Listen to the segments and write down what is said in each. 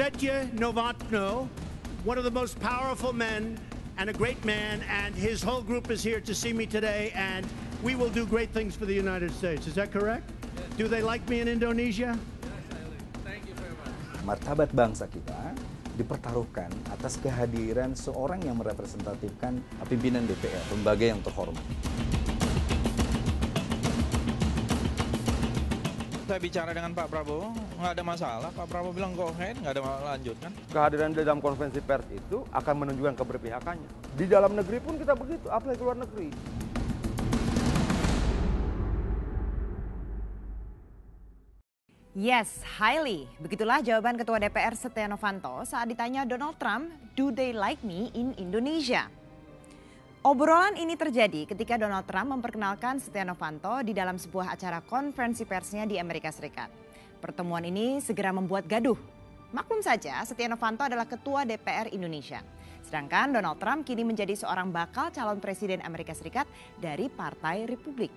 Setye Novotny, one of the most powerful men and a great man, and his whole group is here to see me today, and we will do great things for the United States. Is that correct? Yes. Do they like me in Indonesia? Yes, thank you very much. Martabat bangsa kita dipertaruhkan atas kehadiran seorang yang merepresentatifkan pimpinan DPR, lembaga yang terhormat. Saya bicara dengan Pak Prabowo, nggak ada masalah. Pak Prabowo bilang go ahead, nggak ada lanjutkan. Kehadiran di dalam konferensi pers itu akan menunjukkan keberpihakannya. Di dalam negeri pun kita begitu, apalagi luar negeri. Yes, highly. Begitulah jawaban Ketua DPR Setia Novanto saat ditanya Donald Trump, do they like me in Indonesia? Obrolan ini terjadi ketika Donald Trump memperkenalkan Setia Novanto di dalam sebuah acara konferensi persnya di Amerika Serikat. Pertemuan ini segera membuat gaduh. Maklum saja, Setia Novanto adalah Ketua DPR Indonesia. Sedangkan Donald Trump kini menjadi seorang bakal calon presiden Amerika Serikat dari Partai Republik.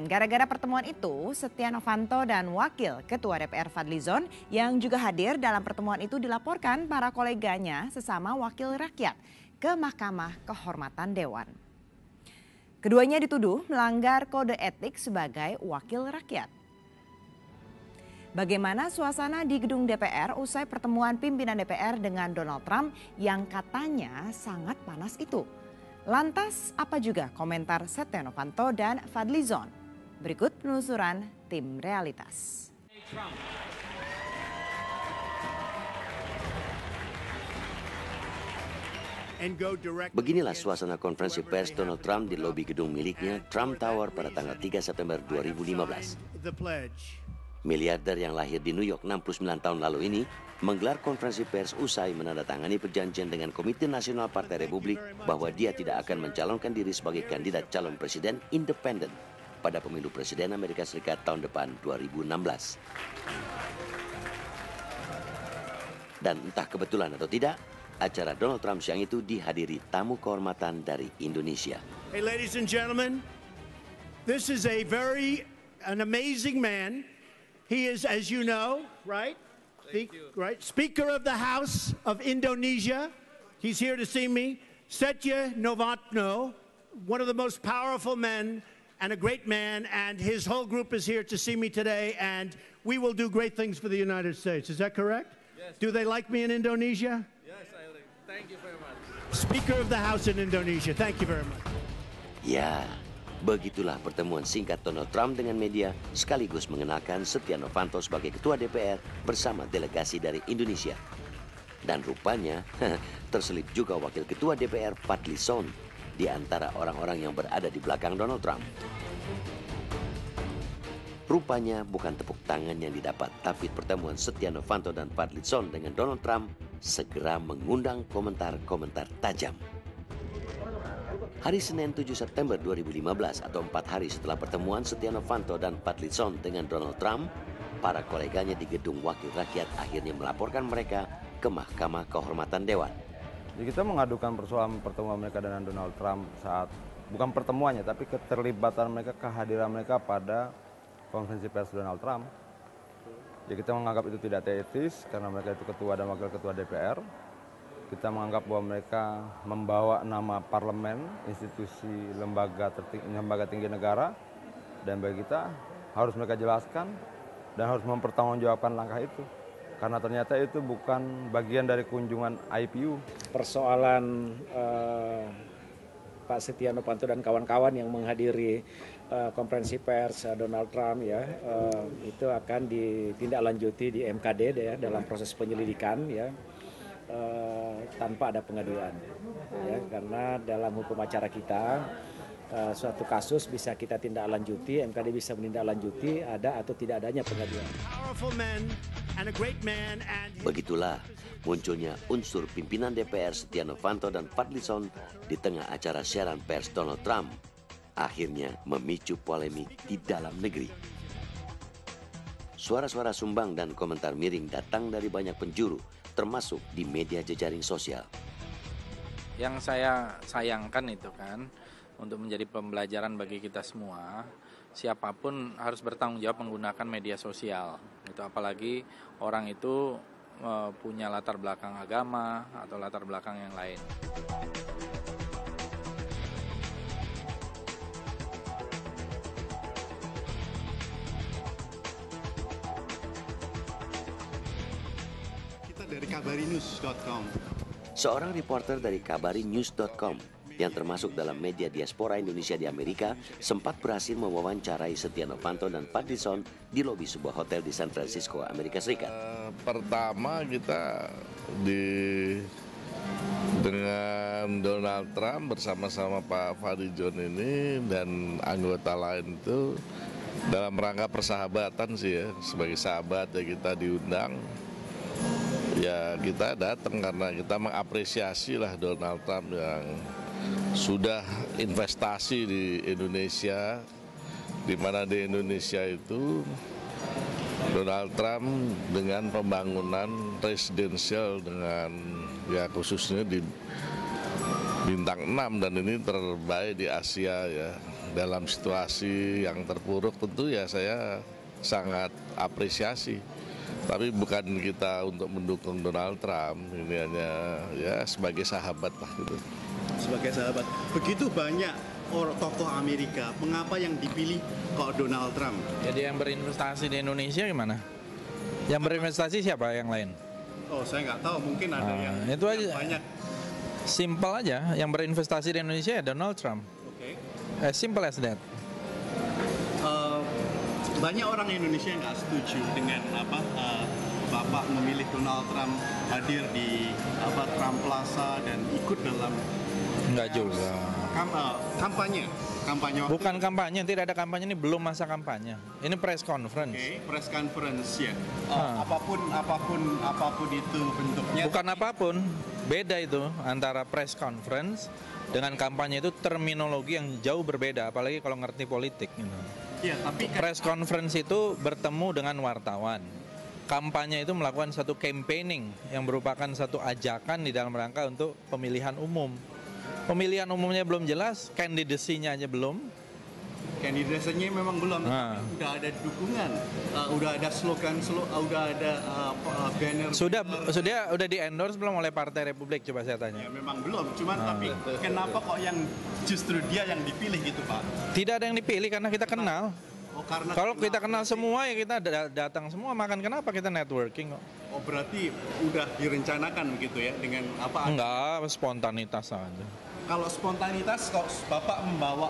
Gara-gara pertemuan itu, Setia Novanto dan Wakil Ketua DPR Fadlizon yang juga hadir dalam pertemuan itu dilaporkan para koleganya sesama wakil rakyat ke Mahkamah Kehormatan Dewan. Keduanya dituduh melanggar kode etik sebagai wakil rakyat. Bagaimana suasana di gedung DPR usai pertemuan pimpinan DPR dengan Donald Trump yang katanya sangat panas itu? Lantas apa juga komentar Setia Novanto dan Fadlizon? Berikut penelusuran tim Realitas. Beginilah suasana konferensi pers Donald Trump di lobi gedung miliknya Trump Tower pada tanggal 3 September 2015. Miliarder yang lahir di New York 69 tahun lalu ini menggelar konferensi pers usai menandatangani perjanjian dengan Komite Nasional Partai Republik bahwa dia tidak akan mencalonkan diri sebagai kandidat calon presiden independen pada pemilu presiden Amerika Serikat tahun depan 2016. Dan entah kebetulan atau tidak, acara Donald Trump siang itu dihadiri tamu kehormatan dari Indonesia. Hey, ladies and gentlemen, this is an amazing man. He is, as you know, right? Speaker of the House of Indonesia. He's here to see me. Setye Novotny, one of the most powerful men and a great man, and his whole group is here to see me today, and we will do great things for the United States. Is that correct? Yes. Do they like me in Indonesia? Thank you very much. Speaker of the House in Indonesia, thank you very much. Ya, begitulah pertemuan singkat Donald Trump dengan media sekaligus mengenalkan Setia Novanto sebagai Ketua DPR bersama delegasi dari Indonesia. Dan rupanya terselip juga Wakil Ketua DPR Fadlizon di antara orang-orang yang berada di belakang Donald Trump. Rupanya bukan tepuk tangan yang didapat, tapi pertemuan Setia Novanto dan Fadlizon dengan Donald Trump segera mengundang komentar-komentar tajam. Hari Senin 7 September 2015 atau 4 hari setelah pertemuan Setia Novanto dan Fadlizon dengan Donald Trump, para koleganya di Gedung Wakil Rakyat akhirnya melaporkan mereka ke Mahkamah Kehormatan Dewan. Jadi kita mengadukan persoalan pertemuan mereka dengan Donald Trump saat, bukan pertemuannya, tapi keterlibatan mereka, kehadiran mereka pada konferensi pers Donald Trump. Jadi kita menganggap itu tidak etis karena mereka itu ketua dan wakil ketua DPR. Kita menganggap bahwa mereka membawa nama parlemen, institusi lembaga tinggi negara, dan bagi kita harus mereka jelaskan dan harus mempertanggungjawabkan langkah itu. Karena ternyata itu bukan bagian dari kunjungan IPU. Persoalan Pak Setia Novanto dan kawan-kawan yang menghadiri konferensi pers Donald Trump ya, itu akan ditindaklanjuti di MKD ya, dalam proses penyelidikan ya, tanpa ada pengaduan ya, karena dalam hukum acara kita suatu kasus bisa kita tindaklanjuti, MKD bisa menindaklanjuti ada atau tidak adanya pengaduan. Begitulah munculnya unsur pimpinan DPR Setia Novanto dan Fadlizon di tengah acara siaran pers Donald Trump, akhirnya memicu polemik di dalam negeri. Suara-suara sumbang dan komentar miring datang dari banyak penjuru, termasuk di media jejaring sosial. Yang saya sayangkan itu kan, untuk menjadi pembelajaran bagi kita semua. Siapapun harus bertanggung jawab menggunakan media sosial. Itu apalagi orang itu punya latar belakang agama atau latar belakang yang lain. Dari kabarinews.com. Seorang reporter dari kabarinews.com yang termasuk dalam media diaspora Indonesia di Amerika sempat berhasil mewawancarai Setia Novanto dan Fadlizon di lobi sebuah hotel di San Francisco, Amerika Serikat. Pertama kita dengan Donald Trump bersama-sama Pak Fadlizon ini dan anggota lain itu dalam rangka persahabatan sih ya, sebagai sahabat ya kita diundang. Ya kita datang karena kita mengapresiasi lah Donald Trump yang sudah investasi di Indonesia, di mana di Indonesia itu Donald Trump dengan pembangunan residensial dengan ya khususnya di bintang 6 dan ini terbaik di Asia ya. Dalam situasi yang terpuruk tentu ya saya sangat apresiasi. Tapi bukan kita untuk mendukung Donald Trump, ini hanya ya sebagai sahabat lah gitu. Sebagai sahabat, begitu banyak tokoh Amerika, mengapa yang dipilih kok Donald Trump? Jadi yang berinvestasi di Indonesia gimana? Yang berinvestasi siapa yang lain? Oh saya nggak tahu, mungkin ada itu aja. Banyak. Simple aja, yang berinvestasi di Indonesia ya Donald Trump. Oke. As simple as that. Banyak orang Indonesia yang nggak setuju dengan Bapak memilih Donald Trump hadir di Trump Plaza dan ikut dalam Enggak juga. Kampanye. Bukan kampanye, tidak ada kampanye, ini belum masa kampanye. Ini press conference. Oke, press conference ya. Apapun itu bentuknya. Bukan apapun, beda itu antara press conference dengan kampanye itu terminologi yang jauh berbeda, apalagi kalau ngerti politik gitu. Ya, tapi press conference itu bertemu dengan wartawan. Kampanye itu melakukan satu campaigning yang merupakan satu ajakan di dalam rangka untuk pemilihan umum. Pemilihan umumnya belum jelas, candidacy-nya aja belum. Candidacy-nya memang belum, udah ada dukungan, udah ada slogan, udah ada banner. Sudah di-endorse belum oleh Partai Republik, coba saya tanya. Ya memang belum, cuman tapi kenapa kok yang justru dia yang dipilih gitu Pak? Tidak ada yang dipilih karena kita kenal. Kalau kita kenal semua ya kita datang semua, makan kenapa kita networking kok. Oh berarti udah direncanakan begitu ya dengan apa? Enggak, spontanitas aja. Kalau spontanitas kok Bapak membawa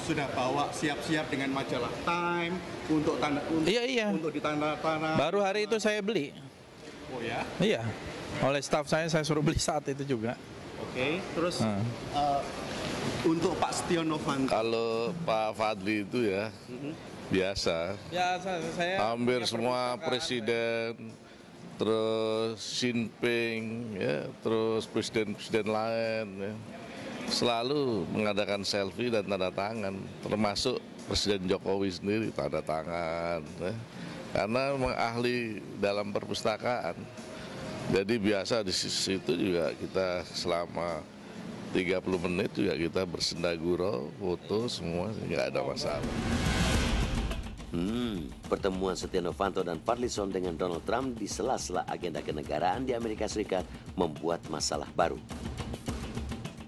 sudah bawa siap-siap dengan majalah Time untuk untuk ditanda-tanda. Baru hari itu saya beli. Oh ya? Iya. Oleh staf saya suruh beli saat itu juga. Oke, terus untuk Pak Setia Novanto. Kalau Pak Fadli itu ya biasa. Saya hampir semua presiden, terus Xi Jinping, ya, terus presiden-presiden lain, ya, selalu mengadakan selfie dan tanda tangan, termasuk Presiden Jokowi sendiri tanda tangan, ya, karena memang ahli dalam perpustakaan. Jadi biasa di situ juga kita selama 30 menit juga kita bersendagurau, foto semua, nggak ada masalah. Pertemuan Setia Novanto dan Fadlizon dengan Donald Trump di sela-sela agenda kenegaraan di Amerika Serikat membuat masalah baru.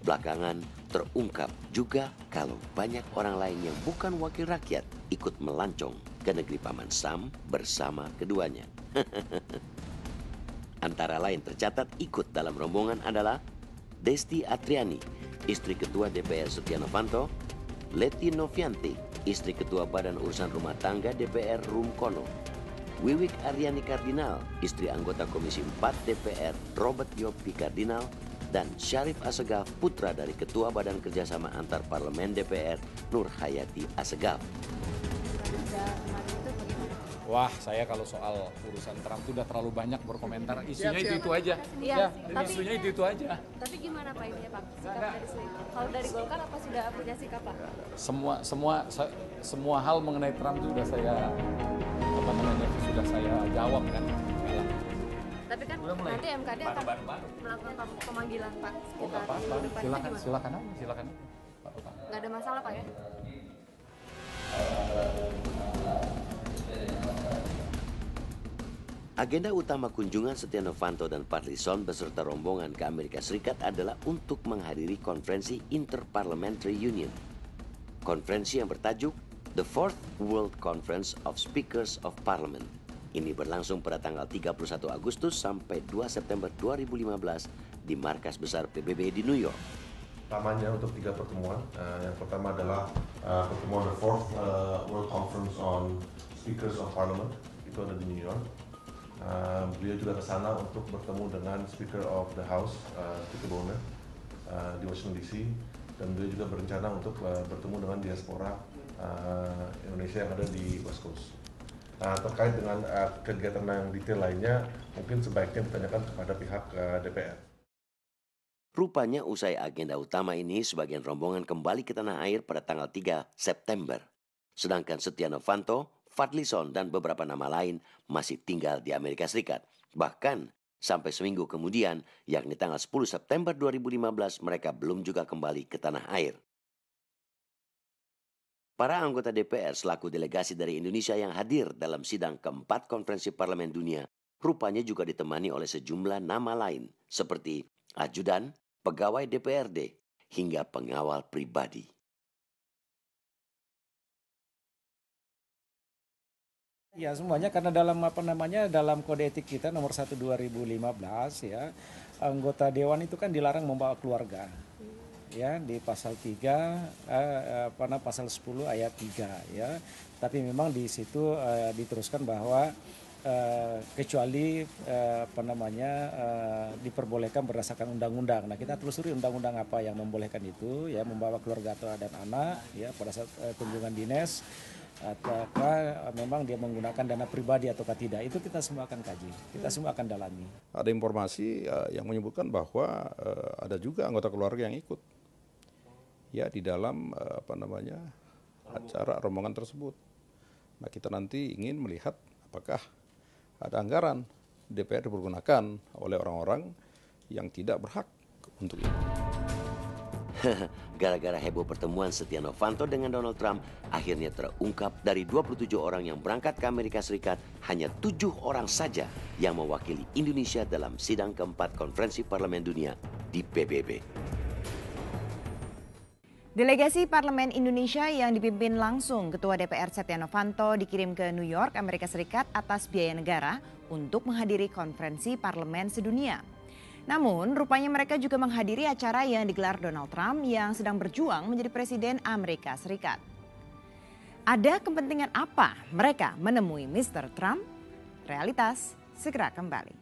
Belakangan terungkap juga kalau banyak orang lain yang bukan wakil rakyat ikut melancong ke negeri Paman Sam bersama keduanya. Antara lain tercatat ikut dalam rombongan adalah Desti Atriani, istri Ketua DPR Setia Novanto, Leti Novianti, istri Ketua Badan Urusan Rumah Tangga DPR Rumkono, Wiwik Aryani Kardinal, istri anggota Komisi 4 DPR Robert Yopi Kardinal, dan Syarif Assegaf, putra dari Ketua Badan Kerjasama Antar Parlemen DPR Nur Hayati Assegaf. Wah, saya kalau soal urusan Trump itu udah terlalu banyak berkomentar. Isunya itu aja. Iya, isunya itu aja. Tapi gimana Pak ini ya Pak? Sikap dari sendiri. Kalau dari Golkar apa sudah punya sikap Pak? Semua hal mengenai Trump itu sudah saya jawab kan. Tapi kan nanti MKD akan melakukan pemanggilan Pak. Oh, nggak apa-apa. Silakan aja. Nggak ada masalah Pak ya? Agenda utama kunjungan Setia Novanto dan Fadlizon beserta rombongan ke Amerika Serikat adalah untuk menghadiri konferensi Interparliamentary Union. Konferensi yang bertajuk The Fourth World Conference of Speakers of Parliament. Ini berlangsung pada tanggal 31 Agustus sampai 2 September 2015 di markas besar PBB di New York. Utamanya untuk 3 pertemuan. Yang pertama adalah pertemuan The Fourth World Conference on Speakers of Parliament. Itu ada di New York. Beliau juga ke sana untuk bertemu dengan Speaker of the House, Speaker Boner, di Washington DC. Dan beliau juga berencana untuk bertemu dengan diaspora Indonesia yang ada di West Coast. Terkait dengan kegiatan yang detail lainnya, mungkin sebaiknya ditanyakan kepada pihak DPR. Rupanya usai agenda utama ini, sebagian rombongan kembali ke tanah air pada tanggal 3 September. Sedangkan Setia Novanto, Fadlizon, dan beberapa nama lain masih tinggal di Amerika Serikat. Bahkan sampai seminggu kemudian, yakni tanggal 10 September 2015, mereka belum juga kembali ke tanah air. Para anggota DPR selaku delegasi dari Indonesia yang hadir dalam sidang keempat Konferensi Parlemen Dunia, rupanya juga ditemani oleh sejumlah nama lain, seperti ajudan, pegawai DPRD, hingga pengawal pribadi. Ya semuanya karena dalam kode etik kita nomor 1 2015 ya, anggota dewan itu kan dilarang membawa keluarga. Ya di pasal 3 pasal 10 ayat 3 ya. Tapi memang di situ diteruskan bahwa kecuali diperbolehkan berdasarkan undang-undang. Nah, kita telusuri undang-undang apa yang membolehkan itu ya, membawa keluarga atau dan anak ya pada saat kunjungan dinas, ataukah memang dia menggunakan dana pribadi ataukah tidak, itu kita semua akan kaji, kita semua akan dalami. Ada informasi yang menyebutkan bahwa ada juga anggota keluarga yang ikut ya di dalam acara rombongan tersebut. Nah, kita nanti ingin melihat apakah ada anggaran DPR dipergunakan oleh orang-orang yang tidak berhak untuk itu. Gara-gara heboh pertemuan Setia Novanto dengan Donald Trump, akhirnya terungkap dari 27 orang yang berangkat ke Amerika Serikat, hanya 7 orang saja yang mewakili Indonesia dalam sidang keempat Konferensi Parlemen Dunia di PBB. Delegasi Parlemen Indonesia yang dipimpin langsung Ketua DPR Setia Novanto dikirim ke New York, Amerika Serikat atas biaya negara untuk menghadiri konferensi parlemen sedunia. Namun, rupanya mereka juga menghadiri acara yang digelar Donald Trump yang sedang berjuang menjadi Presiden Amerika Serikat. Ada kepentingan apa mereka menemui Mr. Trump? Realitas segera kembali.